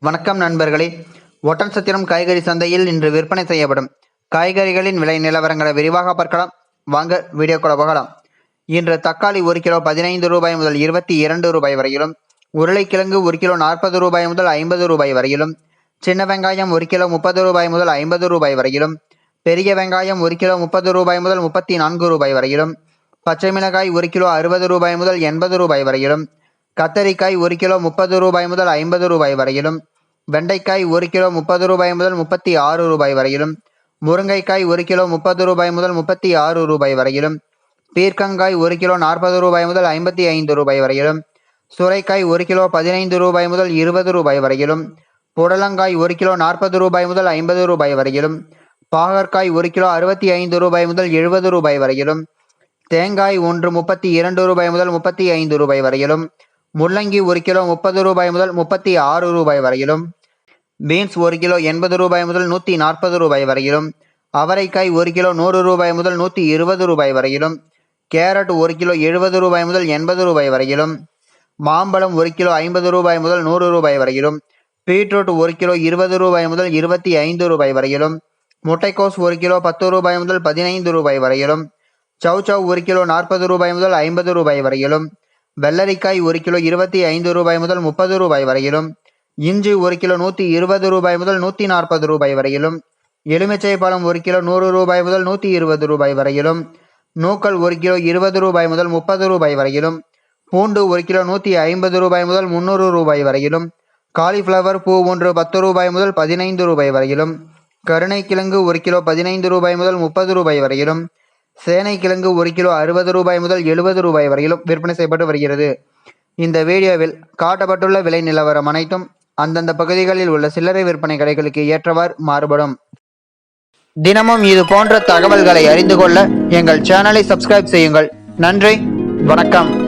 வணக்கம் நண்பர்களே. ஒட்டன்சத்திரம் காய்கறி சந்தையில் இன்று விற்பனை செய்யப்படும் காய்கறிகளின் விலை நிலவரங்களை விரிவாக பார்க்கலாம். வாங்க வீடியோக்குள்ள போகலாம். இன்று தக்காளி 1 கிலோ 15 ரூபாய் முதல் 22 ரூபாய் வரையிலும், உருளைக்கிழங்கு 1 கிலோ 40 ரூபாய் முதல் 50 ரூபாய் வரையிலும், சின்ன வெங்காயம் 1 கிலோ 30 ரூபாய் முதல் 50 ரூபாய் வரையிலும், பெரிய வெங்காயம் 1 கிலோ 30 ரூபாய் முதல் 34 ரூபாய் வரையிலும், பச்சை மிளகாய் 1 கிலோ 60 ரூபாய் முதல் 80 ரூபாய் வரையிலும், கத்தரிக்காய் 1 கிலோ 30 ரூபாய் முதல் 50 ரூபாய் வரையிலும், வெண்டைக்காய் 1 கிலோ 30 ரூபாய் முதல் 36 ரூபாய் வரையிலும், முருங்கைக்காய் 1 கிலோ 30 ரூபாய் முதல் 36 ரூபாய் வரையிலும், பீர்க்கங்காய் 1 கிலோ 40 ரூபாய் முதல் 55 ரூபாய் வரையிலும், சுரைக்காய் 1 கிலோ 15 ரூபாய் முதல் 20 ரூபாய் வரையிலும், புடலங்காய் 1 கிலோ 40 ரூபாய் முதல் 50 ரூபாய் வரையிலும், பாகற்காய் 1 கிலோ 65 ரூபாய் முதல் 70 ரூபாய் வரையிலும், தேங்காய் 32 ரூபாய் முதல் 35 ரூபாய் வரையிலும், முள்ளங்கி 1 கிலோ 30 ரூபாய் முதல் 36 ரூபாய் வரையிலும், பீன்ஸ் 1 கிலோ 80 ரூபாய் முதல் 140 ரூபாய் வரையிலும், அவரைக்காய் 1 கிலோ 100 ரூபாய் முதல் 120 ரூபாய் வரையிலும், கேரட் 1 கிலோ 70 ரூபாய் முதல் 80 ரூபாய் வரையிலும், மாம்பழம் 1 கிலோ 50 ரூபாய் முதல் 100 ரூபாய் வரையிலும், பீட்ரூட் 1 கிலோ 20 ரூபாய் முதல் 25 ரூபாய் வரையிலும், முட்டைக்கோஸ் 1 கிலோ 10 ரூபாய் முதல் 15 ரூபாய் வரையிலும், சௌச்சவ் 1 கிலோ 40 ரூபாய் முதல் 50 ரூபாய் வரையிலும், வெள்ளரிக்காய் 1 கிலோ 25 ரூபாய் முதல் 30 ரூபாய் வரையிலும், இஞ்சி 1 கிலோ 120 ரூபாய் முதல் 140 ரூபாய் வரையிலும், எலுமிச்சை பழம் 1 கிலோ 100 ரூபாய் முதல் 120 ரூபாய் வரையிலும், நூக்கல் 1 கிலோ 20 ரூபாய் முதல் 30 ரூபாய் வரையிலும், பூண்டு 1 கிலோ 150 ரூபாய் முதல் 300 ரூபாய் வரையிலும், காலிஃப்ளவர் பூ 10 ரூபாய் முதல் 15 ரூபாய் வரையிலும், கருணைக்கிழங்கு 1 கிலோ 15 ரூபாய் முதல் 30 ரூபாய் வரையிலும், சேனைக்கிழங்கு 1 கிலோ 60 ரூபாய் முதல் 70 ரூபாய் வரையிலும் விற்பனை செய்யப்பட்டு வருகிறது. இந்த வீடியோவில் காட்டப்பட்டுள்ள விலை நிலவரம் அனைத்தும் அந்தந்த பகுதிகளில் உள்ள சில்லறை விற்பனை கடைகளுக்கு ஏற்றவாறு மாறுபடும். தினமும் இது போன்ற தகவல்களை அறிந்து கொள்ள எங்கள் சேனலை சப்ஸ்கிரைப் செய்யுங்கள். நன்றி, வணக்கம்.